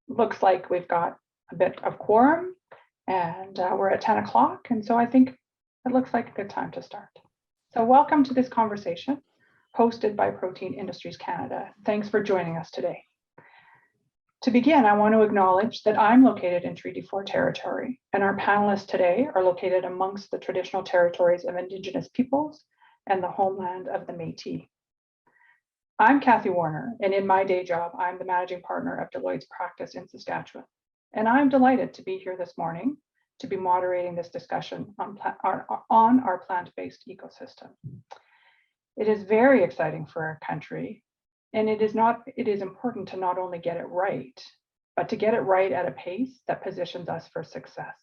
looks like we've got a bit of quorum, and we're at 10 o'clock. And so I think it looks like a good time to start. So welcome to this conversation hosted by Protein Industries Canada. Thanks for joining us today. To begin, I want to acknowledge that I'm located in Treaty 4 territory, and our panelists today are located amongst the traditional territories of Indigenous peoples and the homeland of the Métis. I'm Kathy Warner, and in my day job, I'm the managing partner of Deloitte's practice in Saskatchewan. And I'm delighted to be here this morning to be moderating this discussion on our plant-based ecosystem. It is very exciting for our country, and it is important to not only get it right, but to get it right at a pace that positions us for success.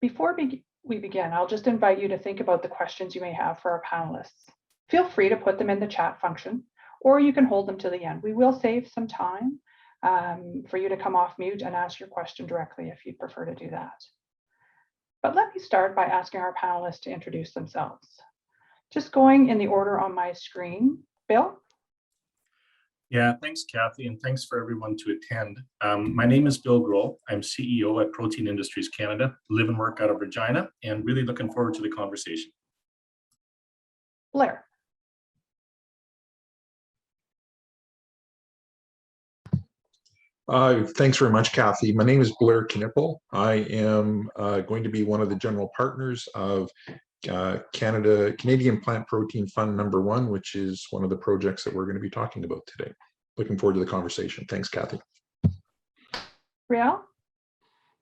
Before we begin, I'll just invite you to think about the questions you may have for our panelists. Feel free to put them in the chat function, or you can hold them to the end. We will save some time for you to come off mute and ask your question directly if you'd prefer to do that. But let me start by asking our panelists to introduce themselves. Just going in the order on my screen. Bill? Yeah, thanks, Kathy, and thanks for everyone to attend. My name is Bill Grohl. I'm CEO at Protein Industries Canada, live and work out of Regina, and really looking forward to the conversation. Blair? Thanks very much, Kathy. My name is Blair Knipple. I am going to be one of the general partners of Canadian Plant Protein Fund #1, which is one of the projects that we're going to be talking about today. Looking forward to the conversation. Thanks, Kathy. Riel?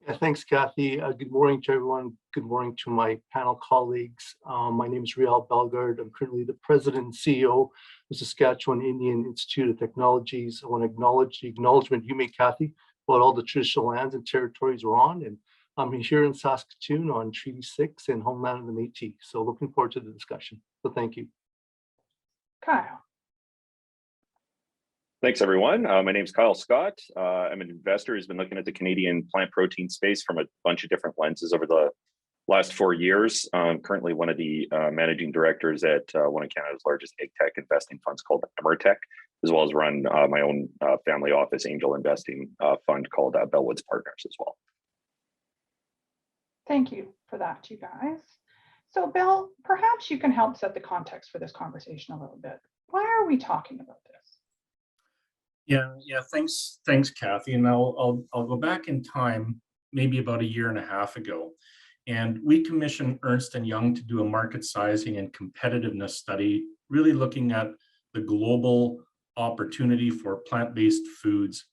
Yeah, thanks, Kathy. Good morning to everyone. Good morning to my panel colleagues. My name is Riel Bellegarde. I'm currently the president and CEO of the Saskatchewan Indian Institute of Technologies. I want to acknowledge the acknowledgement you made, Kathy, about all the traditional lands and territories we're on. And I'm here in Saskatoon on Treaty 6 and homeland of the Métis. So looking forward to the discussion. So thank you. Kyle? Thanks, everyone. My name is Kyle Scott. I'm an investor who's been looking at the Canadian plant protein space from a bunch of different lenses over the last 4 years. I'm currently one of the managing directors at one of Canada's largest ag tech investing funds called Emertech, as well as run my own family office angel investing fund called Bellwoods Partners as well. Thank you for that, you guys. So Bill, perhaps you can help set the context for this conversation a little bit. Why are we talking about this? Yeah. Thanks, Kathy. And I'll go back in time, maybe about 1.5 years ago, and we commissioned Ernst & Young to do a market sizing and competitiveness study, really looking at the global opportunity for plant-based foods.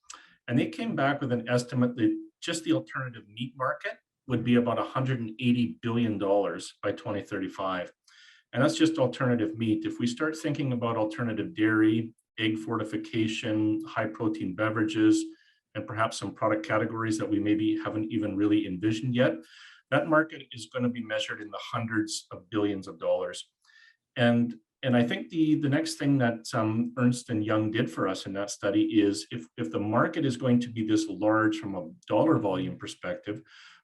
And they came back with an estimate that just the alternative meat market would be about $180 billion by 2035. And that's just alternative meat. If we start thinking about alternative dairy, egg fortification, high protein beverages, and perhaps some product categories that we maybe haven't even really envisioned yet, that market is going to be measured in the hundreds of billions of dollars. And I think the next thing that Ernst & Young did for us in that study is if the market is going to be this large from a dollar volume perspective,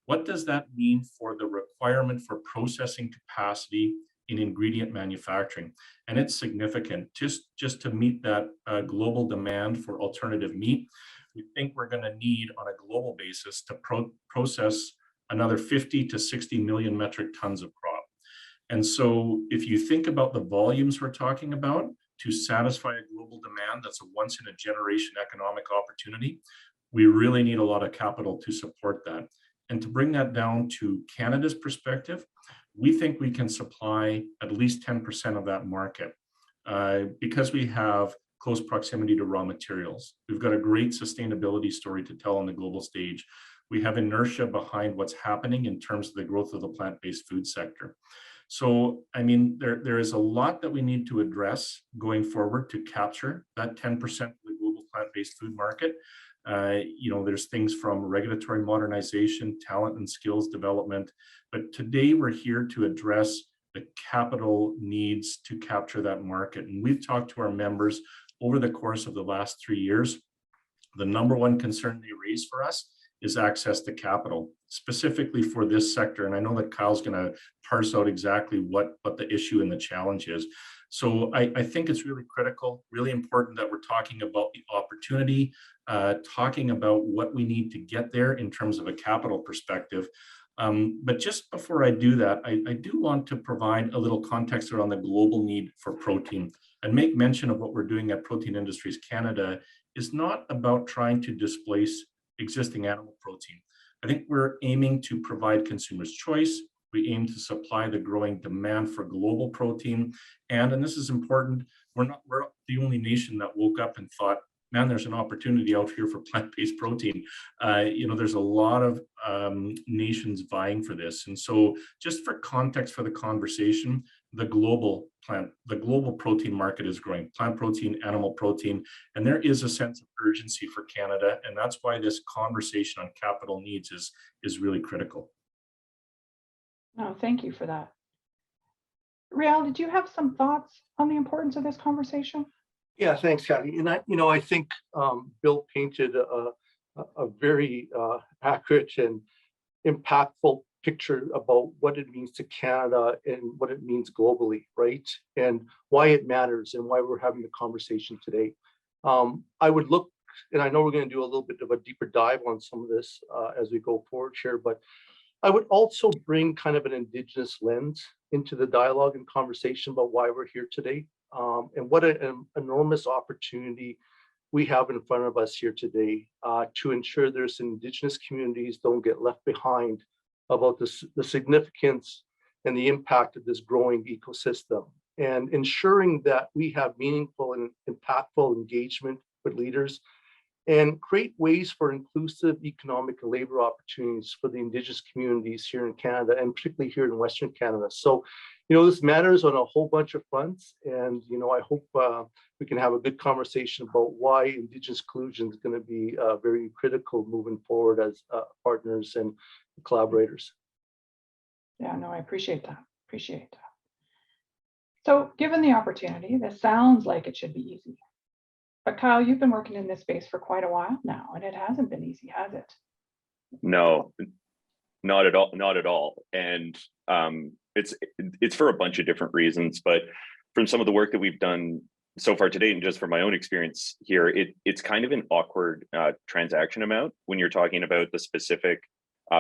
what does that mean for the requirement for processing capacity in ingredient manufacturing? And it's significant. Just to meet that global demand for alternative meat, we think we're going to need on a global basis to process another 50 to 60 million metric tons of crop. And so if you think about the volumes we're talking about to satisfy a global demand that's a once in a generation economic opportunity, we really need a lot of capital to support that. And to bring that down to Canada's perspective, we think we can supply at least 10% of that market because we have close proximity to raw materials. We've got a great sustainability story to tell on the global stage. We have inertia behind what's happening in terms of the growth of the plant-based food sector. So, I mean, there is a lot that we need to address going forward to capture that 10% of the global plant-based food market. There's things from regulatory modernization, talent and skills development, but today we're here to address the capital needs to capture that market. And we've talked to our members over the course of the last 3 years. The #1 concern they raise for us is access to capital, specifically for this sector. And I know that Kyle's going to parse out exactly what the issue and the challenge is. So I think it's really critical, really important that we're talking about the opportunity, talking about what we need to get there in terms of a capital perspective. But just before I do that, I do want to provide a little context around the global need for protein and make mention of what we're doing at Protein Industries Canada is not about trying to displace existing animal protein. I think we're aiming to provide consumers choice. We aim to supply the growing demand for global protein. And this is important, we're the only nation that woke up and thought, man, there's an opportunity out here for plant-based protein. There's a lot of nations vying for this. And so just for context for the conversation, the global protein market is growing, plant protein, animal protein, and there is a sense of urgency for Canada. And that's why this conversation on capital needs is really critical. No, thank you for that. Riel, did you have some thoughts on the importance of this conversation? Yeah, thanks, Kathy. And I think Bill painted a very accurate and impactful picture about what it means to Canada and what it means globally, right? And why it matters and why we're having the conversation today. I would look, and I know we're going to do a little bit of a deeper dive on some of this as we go forward here, but I would also bring kind of an Indigenous lens into the dialogue and conversation about why we're here today. And what an enormous opportunity we have in front of us here today to ensure there's Indigenous communities don't get left behind about the significance and the impact of this growing ecosystem, and ensuring that we have meaningful and impactful engagement with leaders and create ways for inclusive economic and labor opportunities for the Indigenous communities here in Canada, and particularly here in Western Canada. So, this matters on a whole bunch of fronts, and, I hope we can have a good conversation about why Indigenous inclusion is going to be very critical moving forward as partners and collaborators. Yeah, no, I appreciate that. So given the opportunity, this sounds like it should be easy. But Kyle, you've been working in this space for quite a while now, and it hasn't been easy, has it? No, not at all. And it's for a bunch of different reasons, but from some of the work that we've done so far today, and just from my own experience here, it's kind of an awkward transaction amount when you're talking about the specific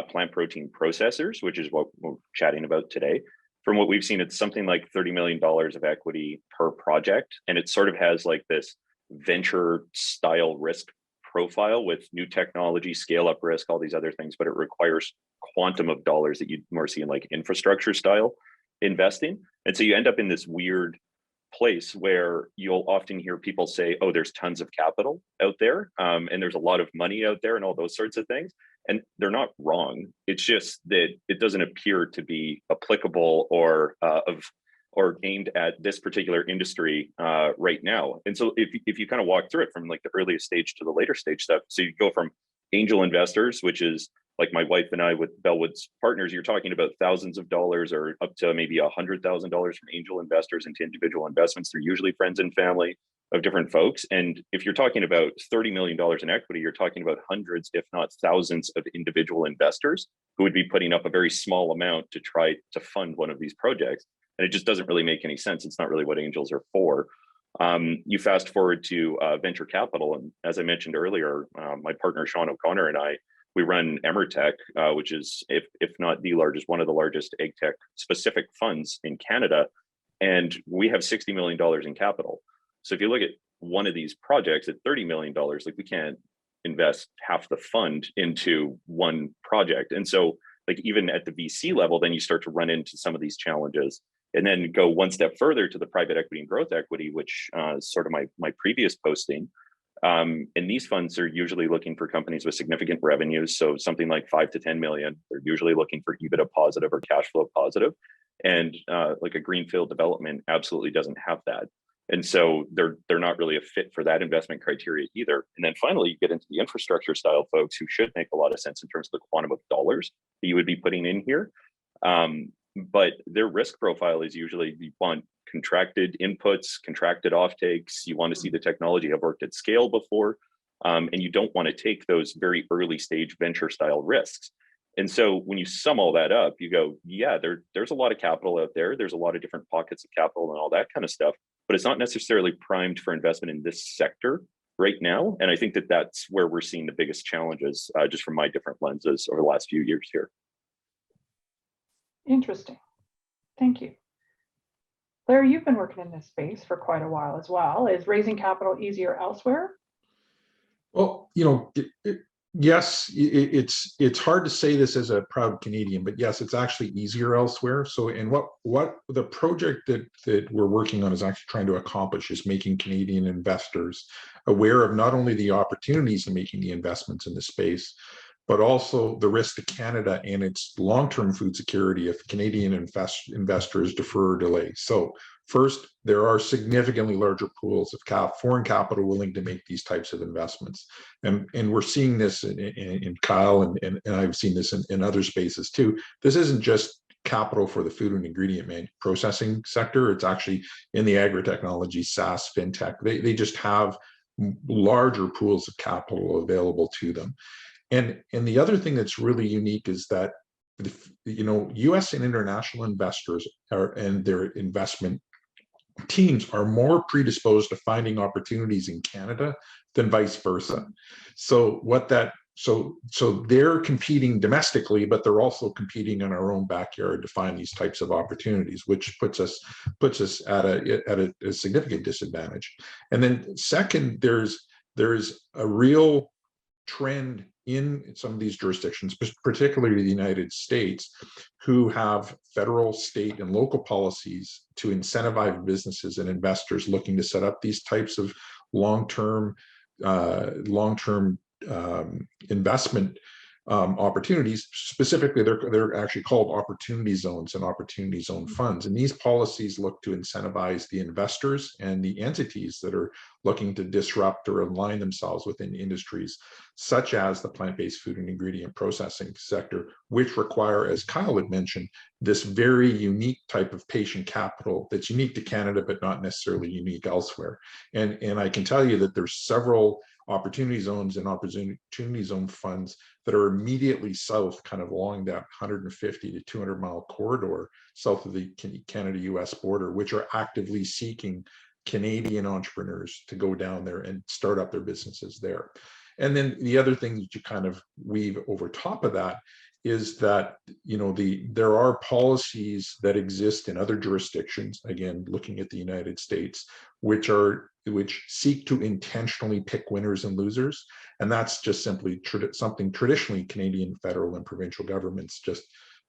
plant protein processors, which is what we're chatting about today. From what we've seen, it's something like $30 million of equity per project, and it sort of has like this venture style risk profile with new technology, scale up risk, all these other things, but it requires quantum of dollars that you'd more see in like infrastructure style investing. And so you end up in this weird place where you'll often hear people say, oh, there's tons of capital out there, and there's a lot of money out there and all those sorts of things. And they're not wrong. It's just that it doesn't appear to be applicable or aimed at this particular industry right now. And so if you kind of walk through it from like the earliest stage to the later stage stuff, so you go from angel investors, which is like my wife and I with Bellwood's partners, you're talking about thousands of dollars or up to maybe $100,000 from angel investors into individual investments. They're usually friends and family of different folks. And if you're talking about $30 million in equity, you're talking about hundreds, if not thousands of individual investors who would be putting up a very small amount to try to fund one of these projects. And it just doesn't really make any sense. It's not really what angels are for. You fast forward to venture capital. And as I mentioned earlier, my partner, Sean O'Connor, and I, we run Emertech, which is, if not the largest, one of the largest ag tech specific funds in Canada. And we have $60 million in capital. So if you look at one of these projects at $30 million, like we can't invest half the fund into one project. And so like even at the VC level, then you start to run into some of these challenges. And then go one step further to the private equity and growth equity, which is sort of my previous posting. And these funds are usually looking for companies with significant revenues. So something like 5 to 10 million, they're usually looking for EBITDA positive or cash flow positive. And like a greenfield development absolutely doesn't have that. And so they're not really a fit for that investment criteria either. And then finally, you get into the infrastructure style folks who should make a lot of sense in terms of the quantum of dollars that you would be putting in here. But their risk profile is usually you want contracted inputs, contracted offtakes. You want to see the technology have worked at scale before, and you don't want to take those very early stage venture style risks. And so when you sum all that up, you go, yeah, there's a lot of capital out there. There's a lot of different pockets of capital and all that kind of stuff, but it's not necessarily primed for investment in this sector right now. And I think that that's where we're seeing the biggest challenges, just from my different lenses over the last few years here. Interesting. Thank you. Blair, you've been working in this space for quite a while as well. Is raising capital easier elsewhere? Well, yes, it's hard to say this as a proud Canadian, but yes, it's actually easier elsewhere. So, and what the project that we're working on is actually trying to accomplish is making Canadian investors aware of not only the opportunities in making the investments in the space, but also the risk to Canada and its long-term food security if Canadian investors defer or delay. So first, there are significantly larger pools of foreign capital willing to make these types of investments. And we're seeing this in Kyle, and I've seen this in other spaces too. This isn't just capital for the food and ingredient processing sector. It's actually in the agri-technology, SaaS, fintech. They just have larger pools of capital available to them. And the other thing that's really unique is that, US and international investors and their investment teams are more predisposed to finding opportunities in Canada than vice versa. So they're competing domestically, but they're also competing in our own backyard to find these types of opportunities, which puts us at a significant disadvantage. And then second, there's a real trend in some of these jurisdictions, particularly the United States, who have federal, state, and local policies to incentivize businesses and investors looking to set up these types of long-term investment opportunities. Specifically, they're actually called opportunity zones and opportunity zone funds. And these policies look to incentivize the investors and the entities that are looking to disrupt or align themselves within industries such as the plant-based food and ingredient processing sector, which require, as Kyle had mentioned, this very unique type of patient capital that's unique to Canada, but not necessarily unique elsewhere. And I can tell you that there's several opportunity zones and opportunity zone funds that are immediately south, kind of along that 150 to 200 mile corridor south of the Canada-US border, which are actively seeking Canadian entrepreneurs to go down there and start up their businesses there. And then the other thing that you kind of weave over top of that is that, there are policies that exist in other jurisdictions, again, looking at the United States, which seek to intentionally pick winners and losers. And that's just simply something traditionally Canadian federal and provincial governments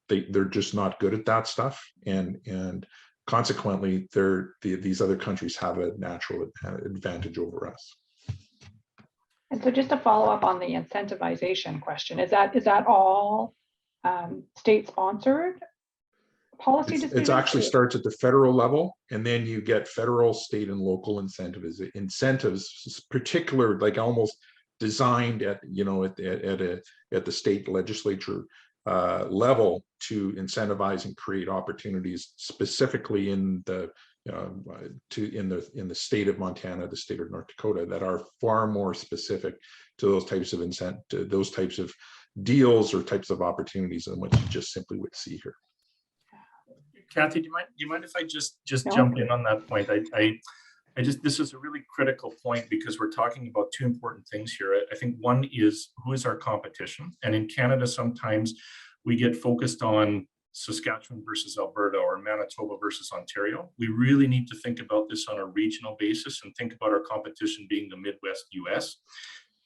they're just not good at that stuff. And consequently, these other countries have a natural advantage over us. And so just to follow up on the incentivization question, is that all state sponsored policy decisions? It actually starts at the federal level, and then you get federal, state, and local incentives, particular, like almost designed at the state legislature level to incentivize and create opportunities specifically in the state of Montana, the state of North Dakota, that are far more specific to those types of those types of deals or types of opportunities than what you just simply would see here. Kathy, do you mind if I just jump in on that point? This is a really critical point because we're talking about two important things here. I think one is, who is our competition? And in Canada, sometimes we get focused on Saskatchewan versus Alberta or Manitoba versus Ontario. We really need to think about this on a regional basis and think about our competition being the Midwest US.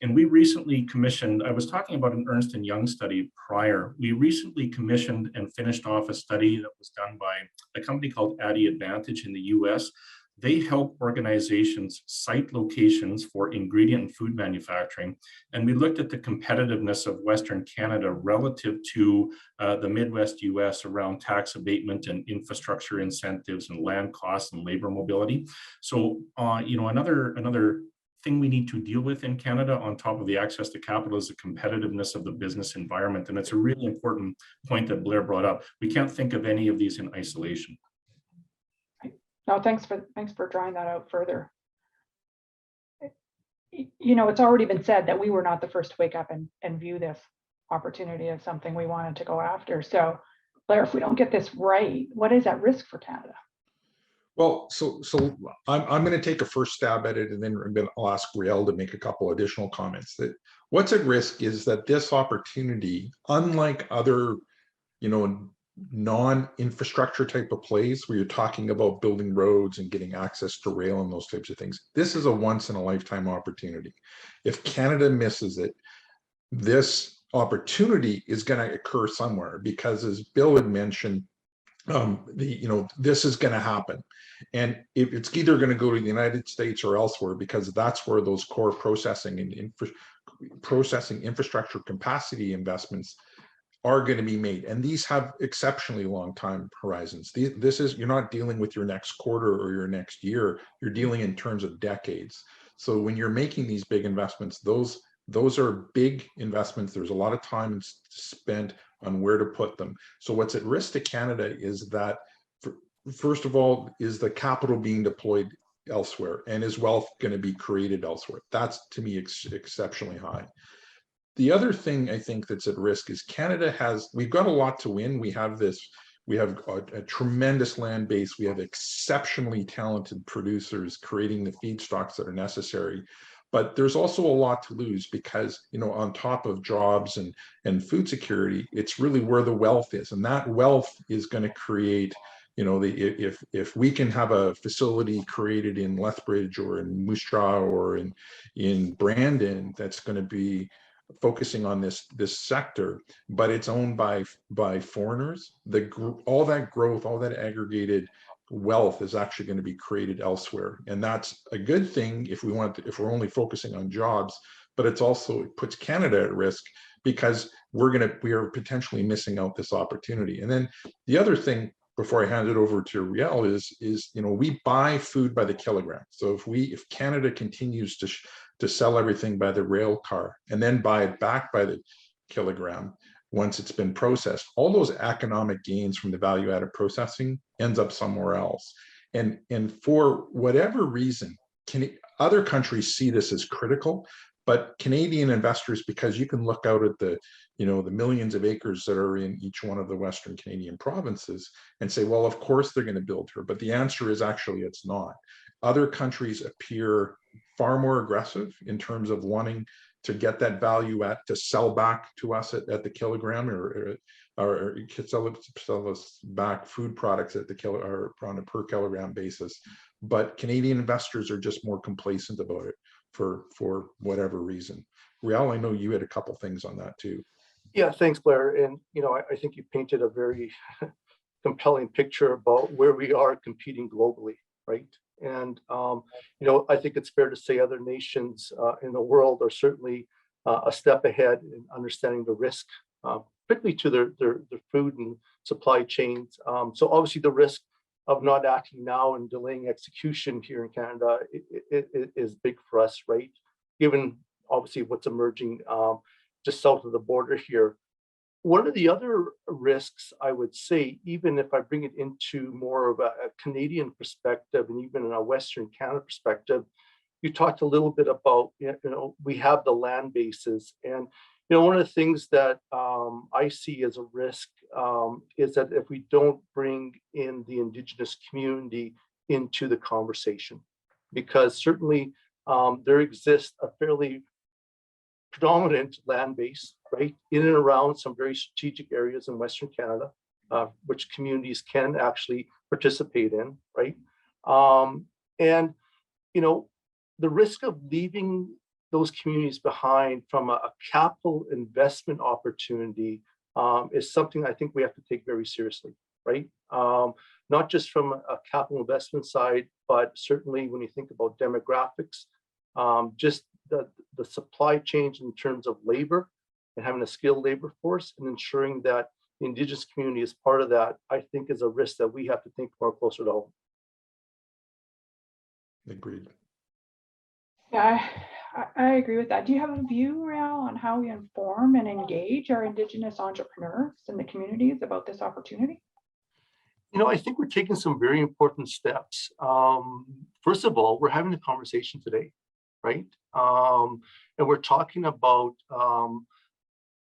And we recently commissioned, I was talking about an Ernst & Young study prior. We recently commissioned and finished off a study that was done by a company called Addy Advantage in the US. They help organizations cite locations for ingredient and food manufacturing. And we looked at the competitiveness of Western Canada relative to the Midwest US around tax abatement and infrastructure incentives and land costs and labor mobility. So, another thing we need to deal with in Canada on top of the access to capital is the competitiveness of the business environment. And it's a really important point that Blair brought up. We can't think of any of these in isolation. No, thanks for drawing that out further. It's already been said that we were not the first to wake up and view this opportunity as something we wanted to go after. So, Blair, if we don't get this right, what is at risk for Canada? Well, so I'm going to take a first stab at it, and then I'll ask Riel to make a couple additional comments. That what's at risk is that this opportunity, unlike other, non-infrastructure type of plays where you're talking about building roads and getting access to rail and those types of things, this is a once in a lifetime opportunity. If Canada misses it, this opportunity is going to occur somewhere, because as Bill had mentioned, this is going to happen, and it's either going to go to the United States or elsewhere, because that's where those core processing and processing infrastructure capacity investments are going to be made, and these have exceptionally long time horizons. You're not dealing with your next quarter or your next year, you're dealing in terms of decades. So when you're making these big investments, those are big investments. There's a lot of time spent on where to put them. So what's at risk to Canada is that, first of all, is the capital being deployed elsewhere, and is wealth going to be created elsewhere? That's, to me, exceptionally high. The other thing I think that's at risk is we've got a lot to win. We have a tremendous land base. We have exceptionally talented producers creating the feedstocks that are necessary. But there's also a lot to lose, because, on top of jobs and food security, it's really where the wealth is. And that wealth is going to create, if we can have a facility created in Lethbridge or in Moose Jaw or in Brandon that's going to be focusing on this sector, but it's owned by foreigners, all that growth, all that aggregated wealth is actually going to be created elsewhere, and that's a good thing if we're only focusing on jobs. But it puts Canada at risk, because we are potentially missing out this opportunity. And then the other thing, before I hand it over to Riel, is we buy food by the kilogram. So if Canada continues to sell everything by the rail car and then buy it back by the kilogram once it's been processed, all those economic gains from the value-added processing ends up somewhere else. And for whatever reason, other countries see this as critical, but Canadian investors, because you can look out at the millions of acres that are in each one of the Western Canadian provinces and say, well, of course they're going to build here. But the answer is actually it's not. Other countries appear far more aggressive in terms of wanting to get that value to sell back to us at the kilogram, or sell us back food products at the or on a per kilogram basis. But Canadian investors are just more complacent about it for whatever reason. Riel, I know you had a couple things on that too. Yeah, thanks, Blair. And I think you painted a very compelling picture about where we are competing globally, right? And I think it's fair to say other nations in the world are certainly a step ahead in understanding the risk, particularly to their food and supply chains. So obviously the risk of not acting now and delaying execution here in Canada is big for us, right? Given obviously what's emerging just south of the border here. One of the other risks, I would say, even if I bring it into more of a Canadian perspective and even in a Western Canada perspective, you talked a little bit about, we have the land bases. And, one of the things that I see as a risk is that if we don't bring in the Indigenous community into the conversation, because certainly there exists a fairly predominant land base, right, in and around some very strategic areas in Western Canada, which communities can actually participate in, right? And, the risk of leaving those communities behind from a capital investment opportunity is something I think we have to take very seriously, right? Not just from a capital investment side, but certainly when you think about demographics, just the supply chain in terms of labor and having a skilled labor force and ensuring that the Indigenous community is part of that, I think is a risk that we have to think more closer to home. Agreed. Yeah, I agree with that. Do you have a view, Riel, on how we inform and engage our Indigenous entrepreneurs in the communities about this opportunity? I think we're taking some very important steps. First of all, we're having a conversation today, right? And we're talking about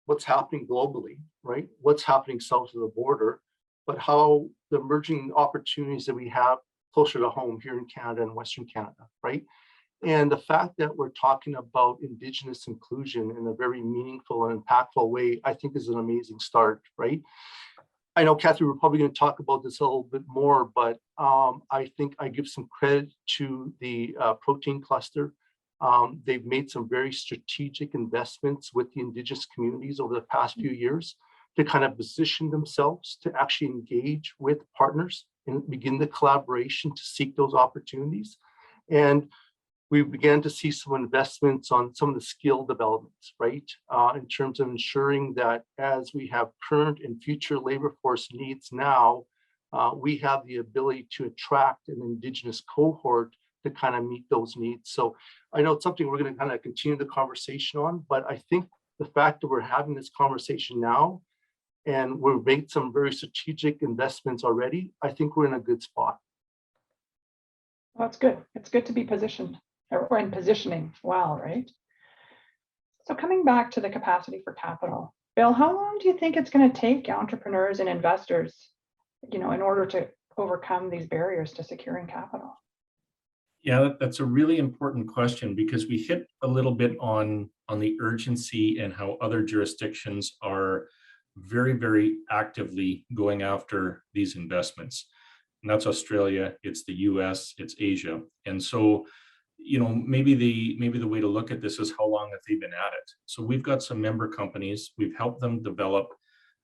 what's happening globally, right? What's happening south of the border, but how the emerging opportunities that we have closer to home here in Canada and Western Canada, right? And the fact that we're talking about Indigenous inclusion in a very meaningful and impactful way, I think is an amazing start, right? I know, Kathy, we're probably going to talk about this a little bit more, but I think I give some credit to the protein cluster. They've made some very strategic investments with the Indigenous communities over the past few years to kind of position themselves to actually engage with partners and begin the collaboration to seek those opportunities. And we began to see some investments on some of the skill developments, right? In terms of ensuring that as we have current and future labor force needs now, we have the ability to attract an Indigenous cohort to kind of meet those needs. So I know it's something we're going to kind of continue the conversation on, but I think the fact that we're having this conversation now and we've made some very strategic investments already, I think we're in a good spot. Well, that's good. It's good to be positioned or in positioning well, right? So coming back to the capacity for capital, Bill, how long do you think it's going to take entrepreneurs and investors, in order to overcome these barriers to securing capital? Yeah, that's a really important question, because we hit a little bit on the urgency and how other jurisdictions are very, very actively going after these investments. And that's Australia, it's the US, it's Asia. And so, maybe the way to look at this is how long have they been at it. So we've got some member companies, we've helped them develop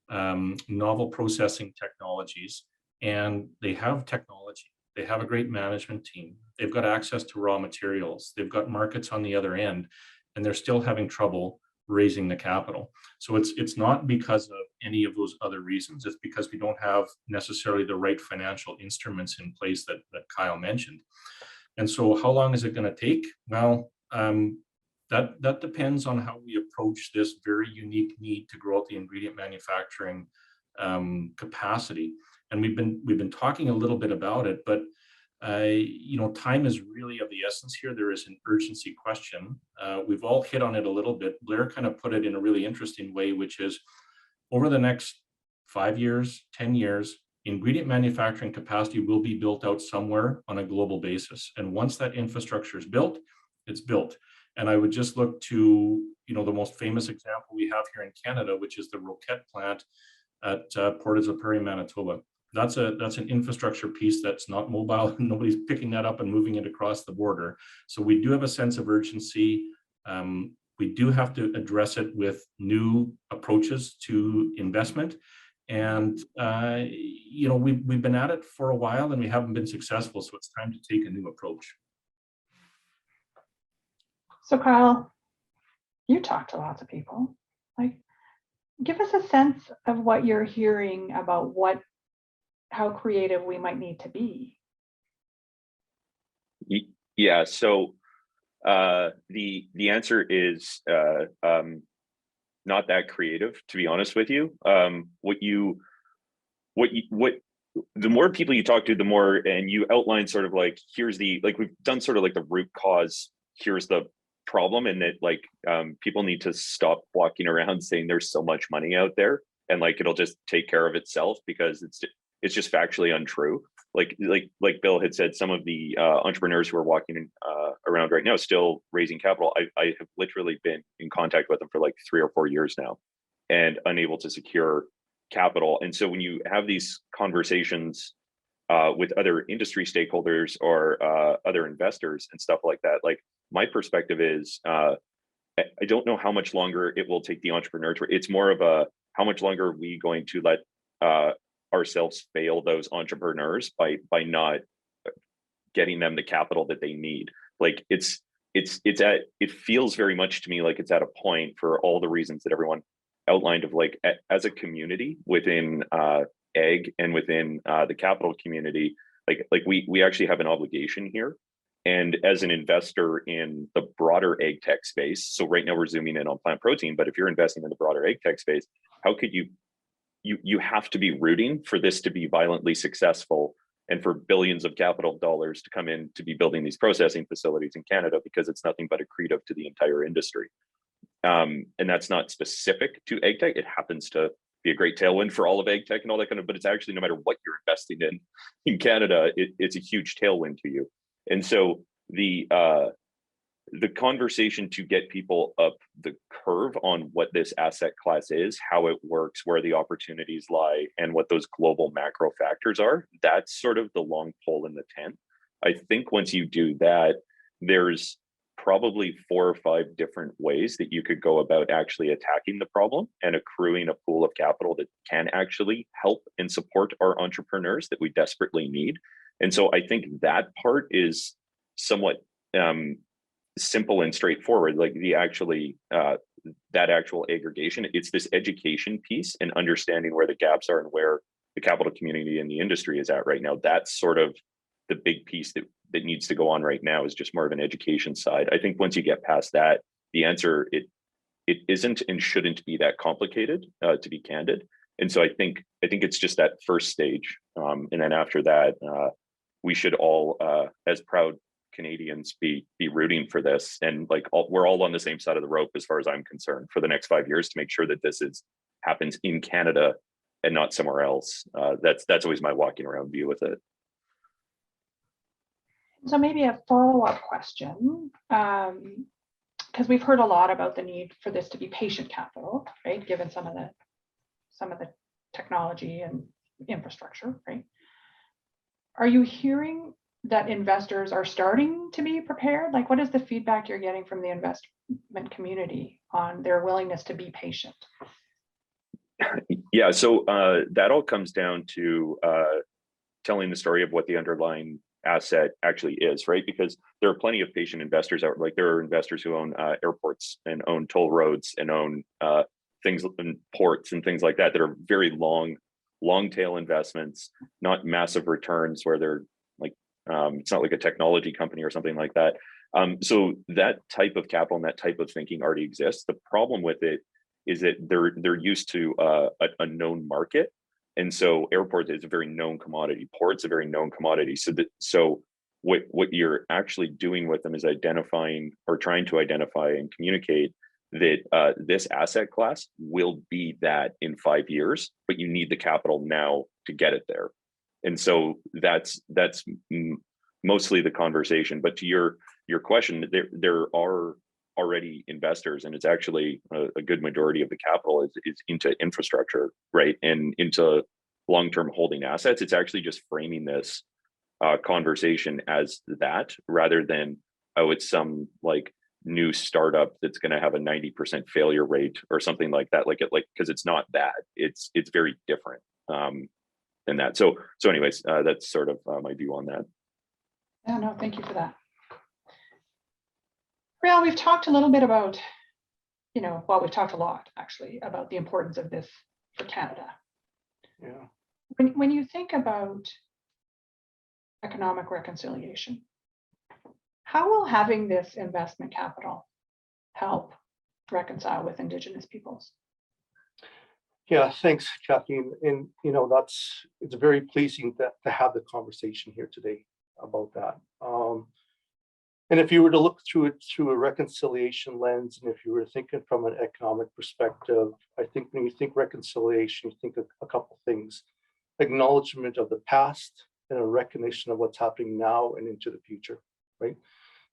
novel processing technologies, and they have technology. They have a great management team. They've got access to raw materials. They've got markets on the other end, and they're still having trouble raising the capital. So it's not because of any of those other reasons. It's because we don't have necessarily the right financial instruments in place that Kyle mentioned. And so how long is it going to take? Well, that depends on how we approach this very unique need to grow out the ingredient manufacturing capacity. And we've been talking a little bit about it, but time is really of the essence here. There is an urgency question. We've all hit on it a little bit. Blair kind of put it in a really interesting way, which is over the next 5 years, 10 years, ingredient manufacturing capacity will be built out somewhere on a global basis. And once that infrastructure is built, it's built. And I would just look to, the most famous example we have here in Canada, which is the Roquette plant at Portage la Prairie, Manitoba. That's an infrastructure piece that's not mobile. Nobody's picking that up and moving it across the border. So we do have a sense of urgency. We do have to address it with new approaches to investment. And we've been at it for a while and we haven't been successful. So it's time to take a new approach. So Kyle, you talk to lots of people. Give us a sense of what you're hearing about how creative we might need to be. Yeah. So the answer is not that creative, to be honest with you. The more people you talk to, the more, and you outline sort of we've done sort of like the root cause. Here's the problem, and that people need to stop walking around saying there's so much money out there and it'll just take care of itself, because it's just factually untrue. Like Bill had said, some of the entrepreneurs who are walking around right now still raising capital, I have literally been in contact with them for 3 or 4 years now and unable to secure capital. And so when you have these conversations with other industry stakeholders or other investors and stuff like that, my perspective is I don't know how much longer it will take the entrepreneur to, it's more of a, how much longer are we going to let ourselves fail those entrepreneurs by not getting them the capital that they need. It feels very much to me like it's at a point, for all the reasons that everyone outlined, of as a community within ag and within the capital community, we actually have an obligation here. And as an investor in the broader ag tech space, so right now we're zooming in on plant protein, but if you're investing in the broader ag tech space, how could you have to be rooting for this to be violently successful and for billions of capital dollars to come in to be building these processing facilities in Canada, because it's nothing but accretive to the entire industry. And that's not specific to ag tech. It happens to be a great tailwind for all of ag tech and all that kind of, but it's actually no matter what you're investing in Canada, it's a huge tailwind to you. And so the conversation to get people up the curve on what this asset class is, how it works, where the opportunities lie, and what those global macro factors are, that's sort of the long pole in the tent. I think once you do that, there's probably 4 or 5 different ways that you could go about actually attacking the problem and accruing a pool of capital that can actually help and support our entrepreneurs that we desperately need. And so I think that part is somewhat simple and straightforward, like that actual aggregation. It's this education piece and understanding where the gaps are and where the capital community and the industry is at right now. That's sort of the big piece that needs to go on right now, is just more of an education side. I think once you get past that, the answer, it isn't and shouldn't be that complicated, to be candid. And so I think it's just that first stage. And then after that, we should all, as proud Canadians, be rooting for this. And like we're all on the same side of the rope as far as I'm concerned for the next 5 years to make sure that this happens in Canada and not somewhere else. That's always my walking around view with it. So maybe a follow-up question, because we've heard a lot about the need for this to be patient capital, right? Given some of the technology and infrastructure, right? Are you hearing that investors are starting to be prepared? Like, what is the feedback you're getting from the investment community on their willingness to be patient? Yeah, so that all comes down to telling the story of what the underlying asset actually is, right? Because there are plenty of patient investors out, like there are investors who own airports and own toll roads and own things and ports and things like that are very long tail investments, not massive returns where they're like, it's not like a technology company or something like that. So that type of capital and that type of thinking already exists. The problem with it is that they're used to a known market. And so airports is a very known commodity. Ports a very known commodity. So what you're actually doing with them is identifying or trying to identify and communicate that this asset class will be that in 5 years, but you need the capital now to get it there. And so that's mostly the conversation. But to your question, there are already investors, and it's actually a good majority of the capital is into infrastructure, right? And into long-term holding assets. It's actually just framing this conversation as that, rather than, oh, it's some like new startup that's going to have a 90% failure rate or something like that. Because it's not that. It's very different than that. So anyways, that's sort of my view on that. Yeah, no, thank you for that. Real, we've talked a little bit about, we've talked a lot actually about the importance of this for Canada. Yeah. When you think about economic reconciliation, how will having this investment capital help reconcile with Indigenous peoples? Yeah, thanks, Kathleen. And it's very pleasing to have the conversation here today about that. And if you were to look through it through a reconciliation lens, and if you were thinking from an economic perspective, I think when you think reconciliation, you think of a couple things: acknowledgement of the past and a recognition of what's happening now and into the future, right?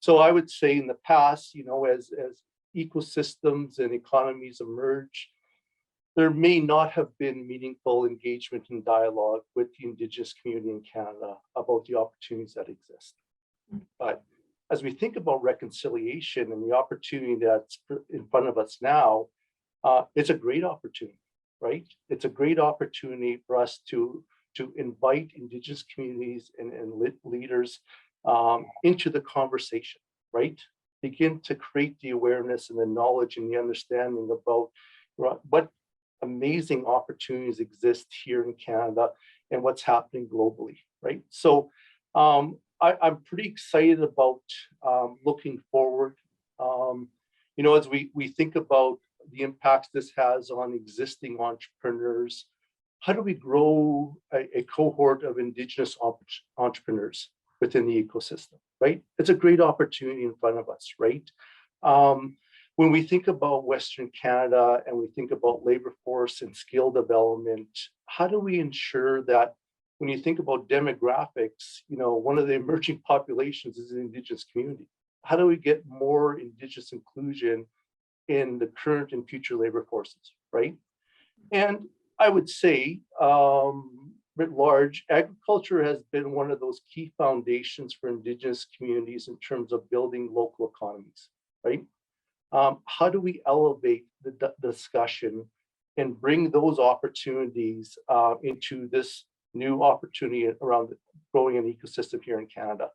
So I would say in the past, as ecosystems and economies emerge, there may not have been meaningful engagement and dialogue with the Indigenous community in Canada about the opportunities that exist. But as we think about reconciliation and the opportunity that's in front of us now, it's a great opportunity, right? It's a great opportunity for us to invite Indigenous communities and leaders into the conversation, right? Begin to create the awareness and the knowledge and the understanding about what amazing opportunities exist here in Canada and what's happening globally, right? So I'm pretty excited about looking forward. As we think about the impacts this has on existing entrepreneurs, how do we grow a cohort of Indigenous entrepreneurs within the ecosystem, right? It's a great opportunity in front of us, right? when we think about Western Canada and we think about labor force and skill development, how do we ensure that when you think about demographics, one of the emerging populations is the Indigenous community? How do we get more Indigenous inclusion in the current and future labor forces, right? And I would say, writ large, agriculture has been one of those key foundations for Indigenous communities in terms of building local economies, right? How do we elevate the discussion and bring those opportunities into this new opportunity around growing an ecosystem here in Canada?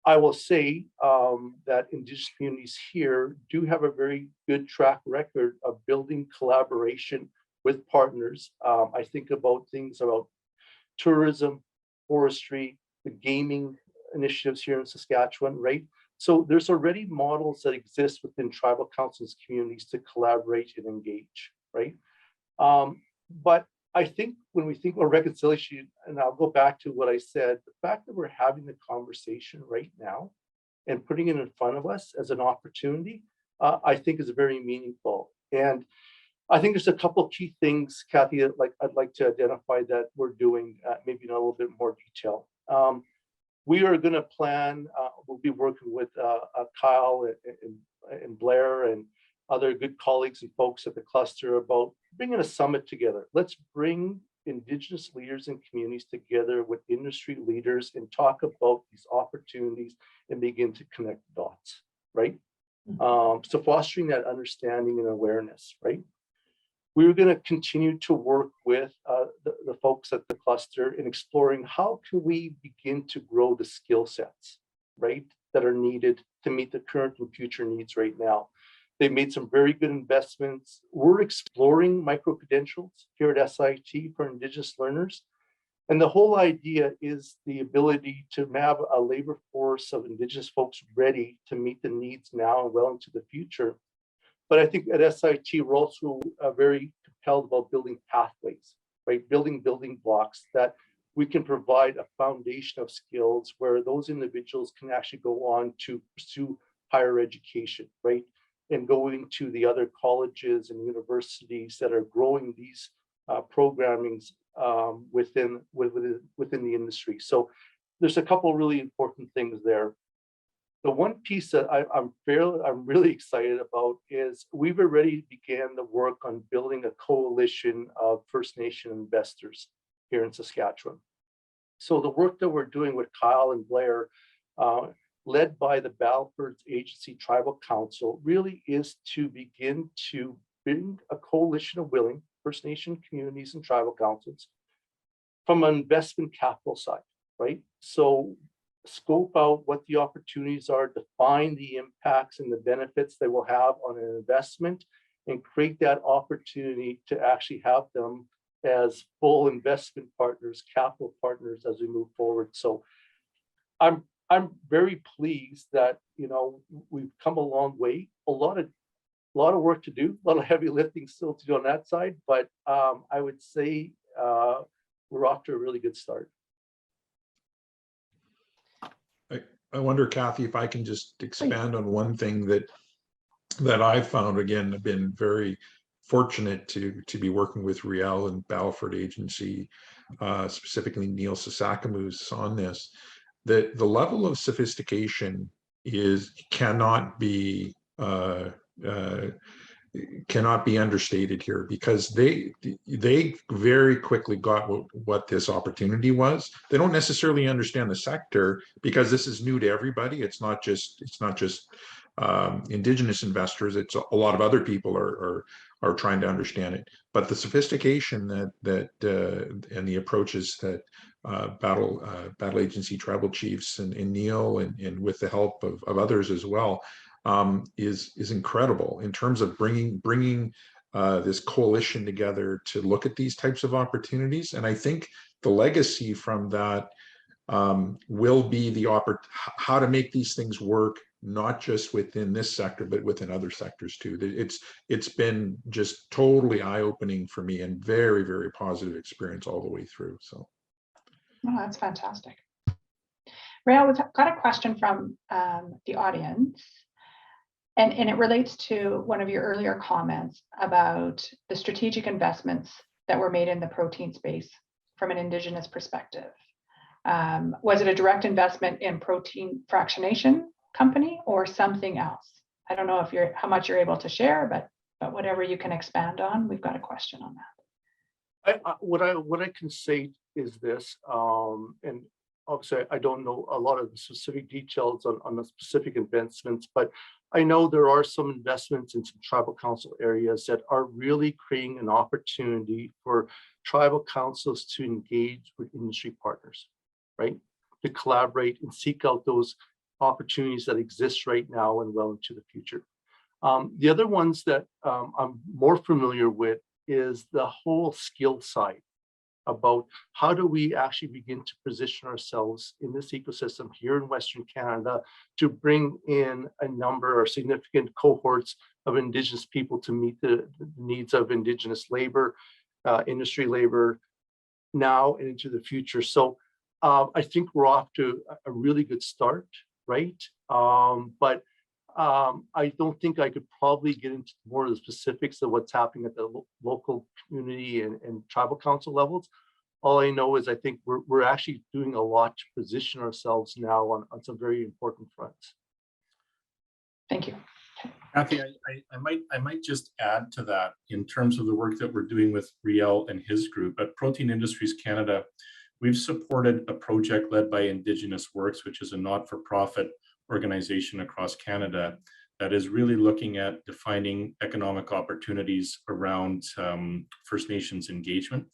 I will say that Indigenous communities here do have a very good track record of building collaboration with partners. I think about things about tourism, forestry, the gaming initiatives here in Saskatchewan, right? So there's already models that exist within tribal councils communities to collaborate and engage, right? But I think when we think about reconciliation, and I'll go back to what I said, the fact that we're having the conversation right now and putting it in front of us as an opportunity, I think is very meaningful. And I think there's a couple of key things, Kathy, I'd like to identify that we're doing, maybe in a little bit more detail. We are going to plan, we'll be working with Kyle and Blair and other good colleagues and folks at the cluster about bringing a summit together. Let's bring Indigenous leaders and communities together with industry leaders and talk about these opportunities and begin to connect dots, right? So fostering that understanding and awareness, right? We're going to continue to work with the folks at the cluster in exploring how can we begin to grow the skill sets, right, that are needed to meet the current and future needs right now. They've made some very good investments. We're exploring micro-credentials here at SIT for Indigenous learners. And the whole idea is the ability to have a labor force of Indigenous folks ready to meet the needs now and well into the future. But I think at SIT, we're also very compelled about building pathways, right? Building blocks that we can provide a foundation of skills where those individuals can actually go on to pursue higher education, right? And going to the other colleges and universities that are growing these programmings within the industry. So there's a couple of really important things there. The one piece that I'm really excited about is we've already began the work on building a coalition of First Nation investors here in Saskatchewan. So the work that we're doing with Kyle and Blair, led by the Battlefords Agency Tribal Council, really is to begin to bring a coalition of willing First Nation communities and tribal councils from an investment capital side, right? So scope out what the opportunities are, define the impacts and the benefits they will have on an investment, and create that opportunity to actually have them as full investment partners, capital partners as we move forward. So I'm very pleased that we've come a long way. A lot of work to do, a lot of heavy lifting still to do on that side, but I would say we're off to a really good start. I wonder, Kathy, if I can just expand on one thing that I found. Again, I've been very fortunate to be working with Riel and Battleford Agency, specifically Neil Sasakamoose on this. The level of sophistication cannot be understated here, because they very quickly got what this opportunity was. They don't necessarily understand the sector because this is new to everybody. It's not just Indigenous investors. It's a lot of other people are trying to understand it. But the sophistication that and the approaches that Battle Agency tribal chiefs and Neil and with the help of others as well, is incredible in terms of bringing this coalition together to look at these types of opportunities. And I think the legacy from that will be how to make these things work, not just within this sector, but within other sectors too. It's been just totally eye-opening for me, and very, very positive experience all the way through. So, oh, that's fantastic. Rael, we've got a question from the audience. And it relates to one of your earlier comments about the strategic investments that were made in the protein space from an Indigenous perspective. Was it a direct investment in protein fractionation company or something else? I don't know if how much you're able to share, but whatever you can expand on, we've got a question on that. What I can say is this, and obviously I don't know a lot of the specific details on the specific investments, but I know there are some investments in some tribal council areas that are really creating an opportunity for tribal councils to engage with industry partners, right? To collaborate and seek out those opportunities that exist right now and well into the future. The other ones that I'm more familiar with is the whole skill side about how do we actually begin to position ourselves in this ecosystem here in Western Canada to bring in a number or significant cohorts of Indigenous people to meet the needs of Indigenous labor, industry labor now and into the future. So I think we're off to a really good start, right? But I don't think I could probably get into more of the specifics of what's happening at the local community and tribal council levels. All I know is I think we're actually doing a lot to position ourselves now on some very important fronts. Thank you. Kathy, I might just add to that in terms of the work that we're doing with Riel and his group at Protein Industries Canada. We've supported a project led by Indigenous Works, which is a not-for-profit organization across Canada that is really looking at defining economic opportunities around First Nations engagement.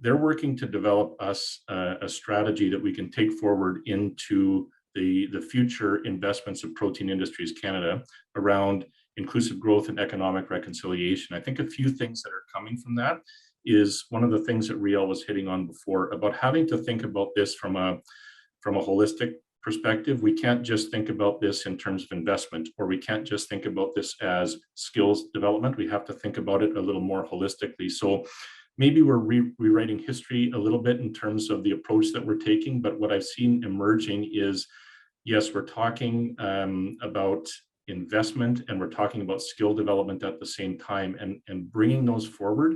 They're working to develop us a strategy that we can take forward into the future investments of Protein Industries Canada around inclusive growth and economic reconciliation. I think a few things that are coming from that is one of the things that Riel was hitting on before about having to think about this from a holistic perspective. We can't just think about this in terms of investment, or we can't just think about this as skills development. We have to think about it a little more holistically. So maybe we're rewriting history a little bit in terms of the approach that we're taking, but what I've seen emerging is, yes, we're talking about investment and we're talking about skill development at the same time, and bringing those forward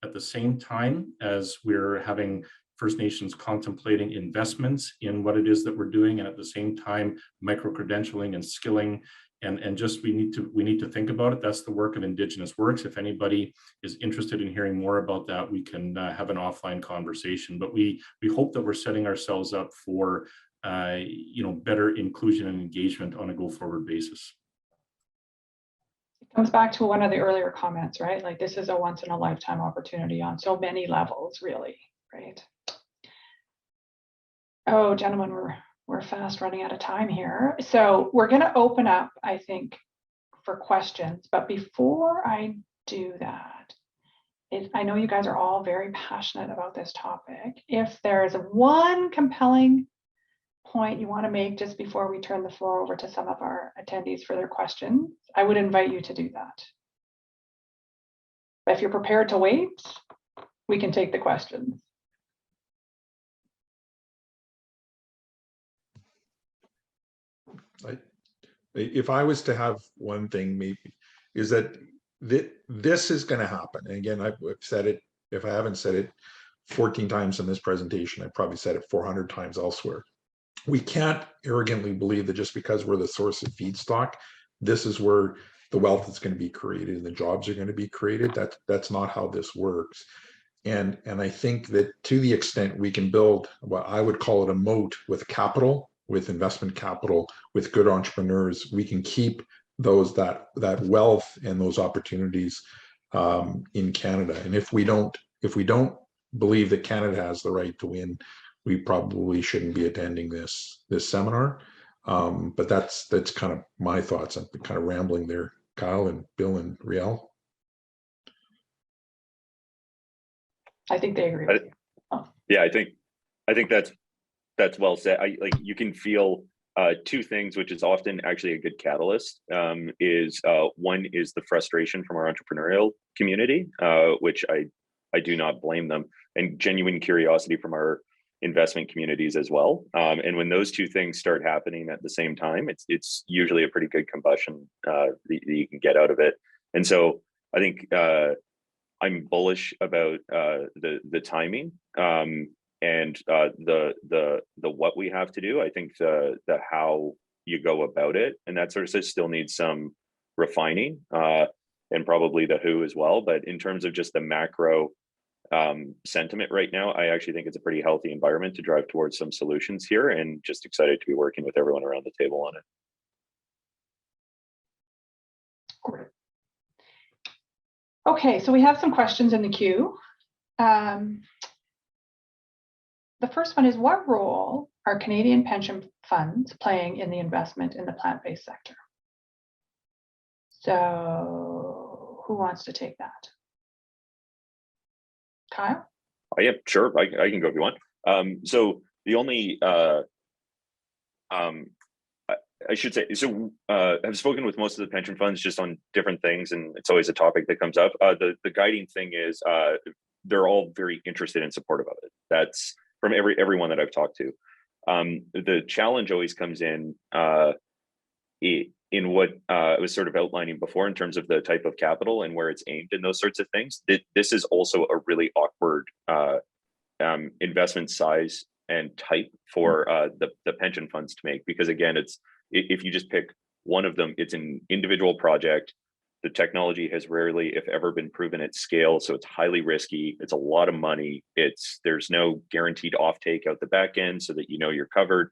at the same time as we're having First Nations contemplating investments in what it is that we're doing, and at the same time micro-credentialing and skilling, and just we need to think about it. That's the work of Indigenous Works. If anybody is interested in hearing more about that, we can have an offline conversation, but we hope that we're setting ourselves up for better inclusion and engagement on a go-forward basis. It comes back to one of the earlier comments, right? Like, this is a once in a lifetime opportunity on so many levels, really, right? Oh, gentlemen, we're fast running out of time here. So we're going to open up, I think, for questions. But before I do that, I know you guys are all very passionate about this topic. If there is one compelling point you want to make just before we turn the floor over to some of our attendees for their questions, I would invite you to do that. But if you're prepared to wait, we can take the questions. If I was to have one thing, maybe, is that this is going to happen. And again, I've said it, if I haven't said it 14 times in this presentation, I probably said it 400 times elsewhere. We can't arrogantly believe that just because we're the source of feedstock, this is where the wealth is going to be created and the jobs are going to be created. That's not how this works. And I think that to the extent we can build what I would call it a moat with capital, with investment capital, with good entrepreneurs, we can keep that wealth and those opportunities in Canada. And if we don't believe that Canada has the right to win, we probably shouldn't be attending this seminar. But that's kind of my thoughts. I'm kind of rambling there, Kyle and Bill and Riel. I think they agree with you. Oh. Yeah, I think that's well said. You can feel two things, which is often actually a good catalyst. One is the frustration from our entrepreneurial community, which I do not blame them, and genuine curiosity from our investment communities as well. And when those two things start happening at the same time, it's usually a pretty good combustion that you can get out of it. And so I think I'm bullish about the timing and the what we have to do. I think the how you go about it and that sort of stuff still needs some refining and probably the who as well. But in terms of just the macro sentiment right now, I actually think it's a pretty healthy environment to drive towards some solutions here, and just excited to be working with everyone around the table on it. Great. Okay, so we have some questions in the queue. The first one is, what role are Canadian pension funds playing in the investment in the plant-based sector? So who wants to take that? Kyle? Oh, yeah, sure. I can go if you want. So the only, I should say, so I've spoken with most of the pension funds just on different things, and it's always a topic that comes up. The guiding thing is they're all very interested and supportive of it. That's from everyone that I've talked to. The challenge always comes in what I was sort of outlining before in terms of the type of capital and where it's aimed and those sorts of things. This is also a really awkward investment size and type for the pension funds to make, because again, it's if you just pick one of them, it's an individual project. The technology has rarely, if ever, been proven at scale, so it's highly risky. It's a lot of money. There's no guaranteed offtake out the back end, so that you know you're covered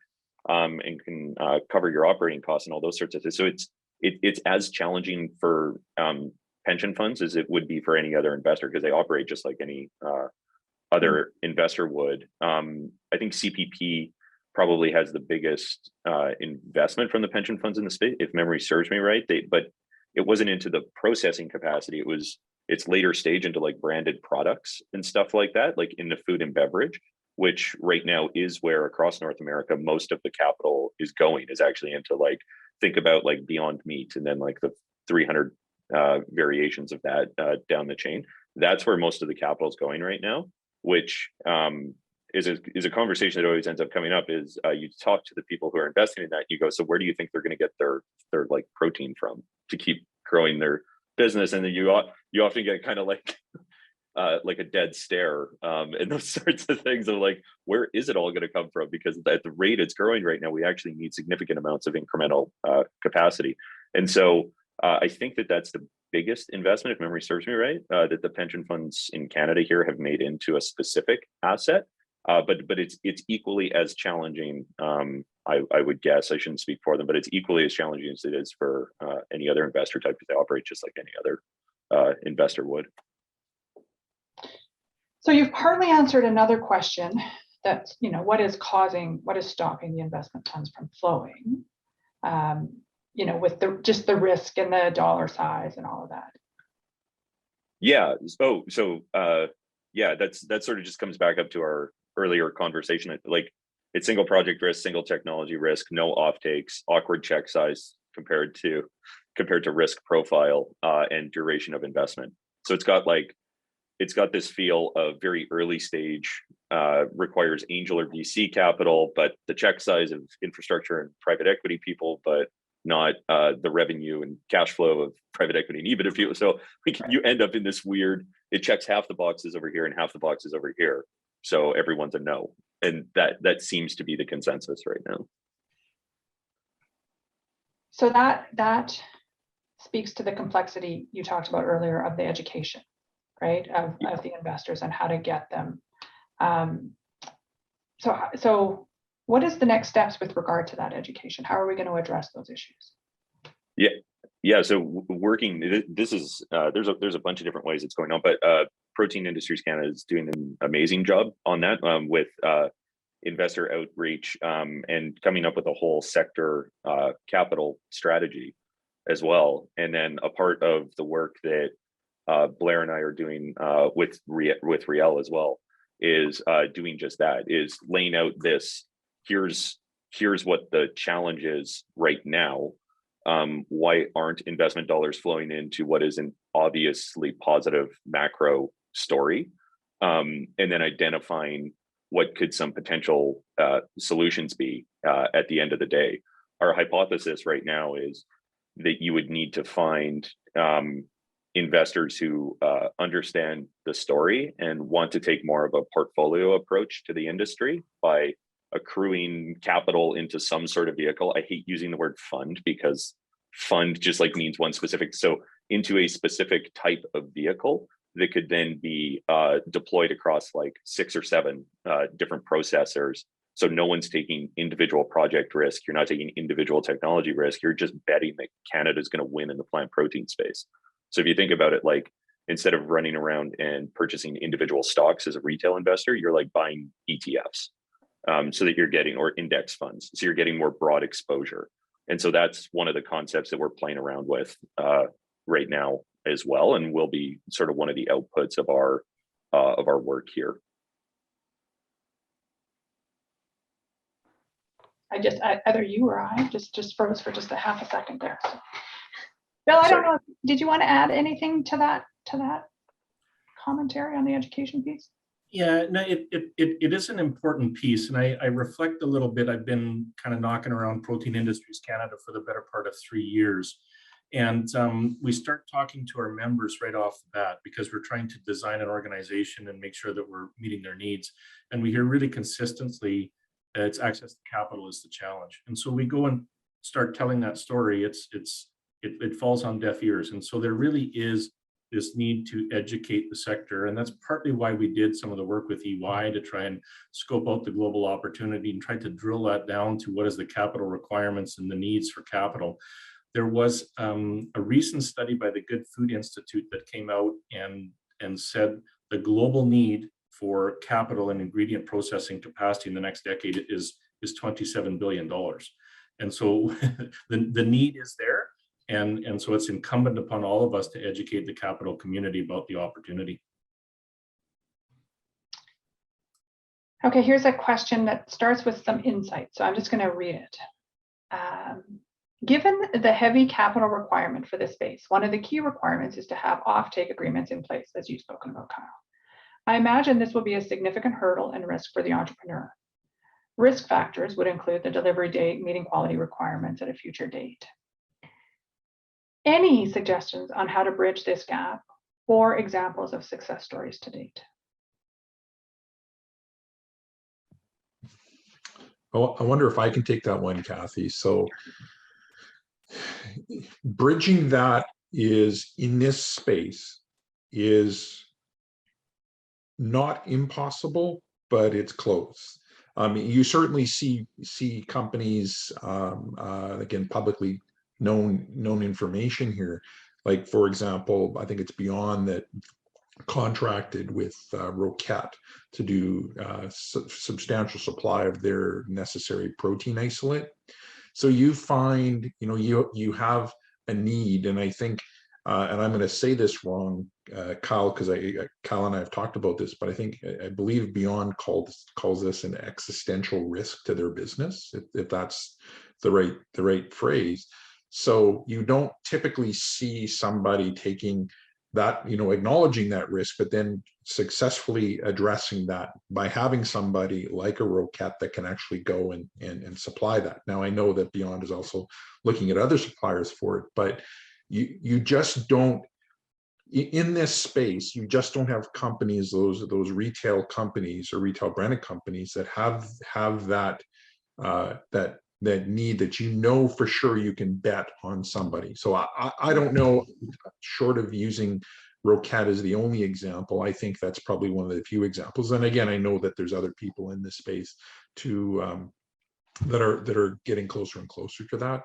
and can cover your operating costs and all those sorts of things. So it's as challenging for pension funds as it would be for any other investor, because they operate just like any other investor would. I think CPP probably has the biggest investment from the pension funds in the space, if memory serves me right. But it wasn't into the processing capacity. It's later stage into like branded products and stuff like that, like in the food and beverage, which right now is where across North America most of the capital is going, is actually into like, think about like Beyond Meat and then like the 300 variations of that down the chain. That's where most of the capital is going right now, which is a conversation that always ends up coming up. Is you talk to the people who are investing in that, you go, so where do you think they're going to get their like protein from to keep growing their business? And then you often get kind of like a dead stare and those sorts of things of like, where is it all going to come from? Because at the rate it's growing right now, we actually need significant amounts of incremental capacity. And so I think that's the biggest investment, if memory serves me right, that the pension funds in Canada here have made into a specific asset. But it's equally as challenging. I would guess, I shouldn't speak for them, but it's equally as challenging as it is for any other investor type, because they operate just like any other investor would. So you've partly answered another question, that what is stopping the investment funds from flowing? With just the risk and the dollar size and all of that. Yeah. So that sort of just comes back up to our earlier conversation. Like, it's single project risk, single technology risk, no offtakes, awkward check size compared to risk profile and duration of investment. So it's got this feel of very early stage, requires angel or VC capital, but the check size of infrastructure and private equity people, but not the revenue and cash flow of private equity and EBITDA people. So you end up in this weird, it checks half the boxes over here and half the boxes over here. So everyone's a no. And that seems to be the consensus right now. So that speaks to the complexity you talked about earlier of the education, right? Of the investors and how to get them. So what is the next steps with regard to that education? How are we going to address those issues? Yeah. So working, this is there's a bunch of different ways it's going on, but Protein Industries Canada is doing an amazing job on that with investor outreach and coming up with a whole sector capital strategy as well. And then a part of the work that Blair and I are doing with Riel as well is doing just that, is laying out this. Here's what the challenge is right now. Why aren't investment dollars flowing into what is an obviously positive macro story? And then identifying what could some potential solutions be at the end of the day. Our hypothesis right now is that you would need to find investors who understand the story and want to take more of a portfolio approach to the industry by accruing capital into some sort of vehicle. I hate using the word fund because fund just like means one specific, so into a specific type of vehicle that could then be deployed across like 6 or 7 different processors. So no one's taking individual project risk. You're not taking individual technology risk. You're just betting that Canada's going to win in the plant protein space. So if you think about it, like instead of running around and purchasing individual stocks as a retail investor, you're like buying ETFs so that you're getting, or index funds. So you're getting more broad exposure. And so that's one of the concepts that we're playing around with right now as well, and will be sort of one of the outputs of our work here. Either you or I just froze for just a half a second there. So. Bill, I don't know. Did you want to add anything to that commentary on the education piece? Yeah, no, it is an important piece, and I reflect a little bit. I've been kind of knocking around Protein Industries Canada for the better part of 3 years, and we start talking to our members right off the bat because we're trying to design an organization and make sure that we're meeting their needs. And we hear really consistently it's access to capital is the challenge, and so we go and start telling that story. It falls on deaf ears, and so there really is this need to educate the sector. And that's partly why we did some of the work with EY to try and scope out the global opportunity and try to drill that down to what is the capital requirements and the needs for capital. There was a recent study by the Good Food Institute that came out and said the global need for capital and ingredient processing capacity in the next decade is $27 billion. And so the need is there. And so it's incumbent upon all of us to educate the capital community about the opportunity. Okay, here's a question that starts with some insight. So I'm just going to read it. Given the heavy capital requirement for this space, one of the key requirements is to have offtake agreements in place, as you've spoken about, Kyle. I imagine this will be a significant hurdle and risk for the entrepreneur. Risk factors would include the delivery date, meeting quality requirements at a future date. Any suggestions on how to bridge this gap or examples of success stories to date? Oh, I wonder if I can take that one, Kathy. So bridging that is in this space is not impossible, but it's close. You certainly see companies, again, publicly known information here. Like, for example, I think it's Beyond that contracted with Roquette to do substantial supply of their necessary protein isolate. So you find, you have a need, and I think, and I'm going to say this wrong, Kyle, because Kyle and I have talked about this, but I believe Beyond calls this an existential risk to their business, if that's the right phrase. So you don't typically see somebody taking that, acknowledging that risk, but then successfully addressing that by having somebody like a Roquette that can actually go and supply that. Now, I know that Beyond is also looking at other suppliers for it, but you just don't, in this space, you just don't have companies, those retail companies or retail branded companies that have that need that for sure you can bet on somebody. So I don't know, short of using Roquette as the only example, I think that's probably one of the few examples. And again, I know that there's other people in this space too that are getting closer and closer to that.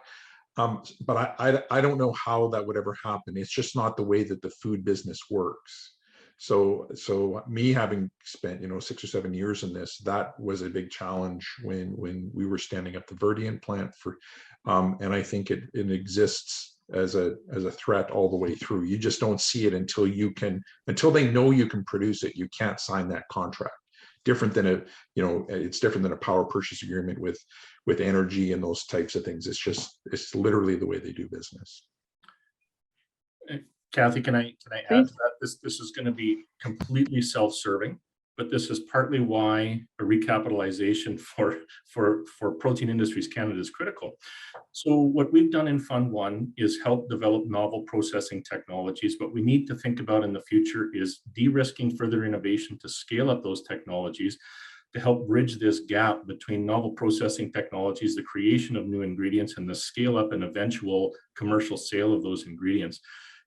But I don't know how that would ever happen. It's just not the way that the food business works. So me having spent 6 or 7 years in this, that was a big challenge when we were standing up the Verdient plant for, and I think it exists as a threat all the way through. You just don't see it until they know you can produce it. You can't sign that contract. Different than it's different than a power purchase agreement with energy and those types of things. It's literally the way they do business. Kathy, can I add to that? This is going to be completely self-serving, but this is partly why a recapitalization for Protein Industries Canada is critical. So what we've done in Fund 1 is help develop novel processing technologies. What we need to think about in the future is de-risking further innovation to scale up those technologies to help bridge this gap between novel processing technologies, the creation of new ingredients, and the scale up and eventual commercial sale of those ingredients.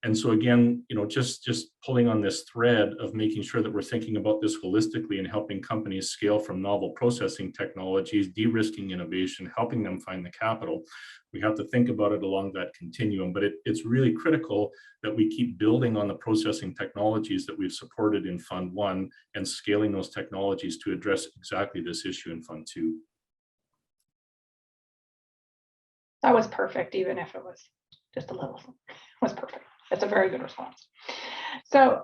And so again, just pulling on this thread of making sure that we're thinking about this holistically and helping companies scale from novel processing technologies, de-risking innovation, helping them find the capital. We have to think about it along that continuum, but it's really critical that we keep building on the processing technologies that we've supported in Fund 1 and scaling those technologies to address exactly this issue in Fund 2. That was perfect, even if it was just a little, it was perfect. That's a very good response. So,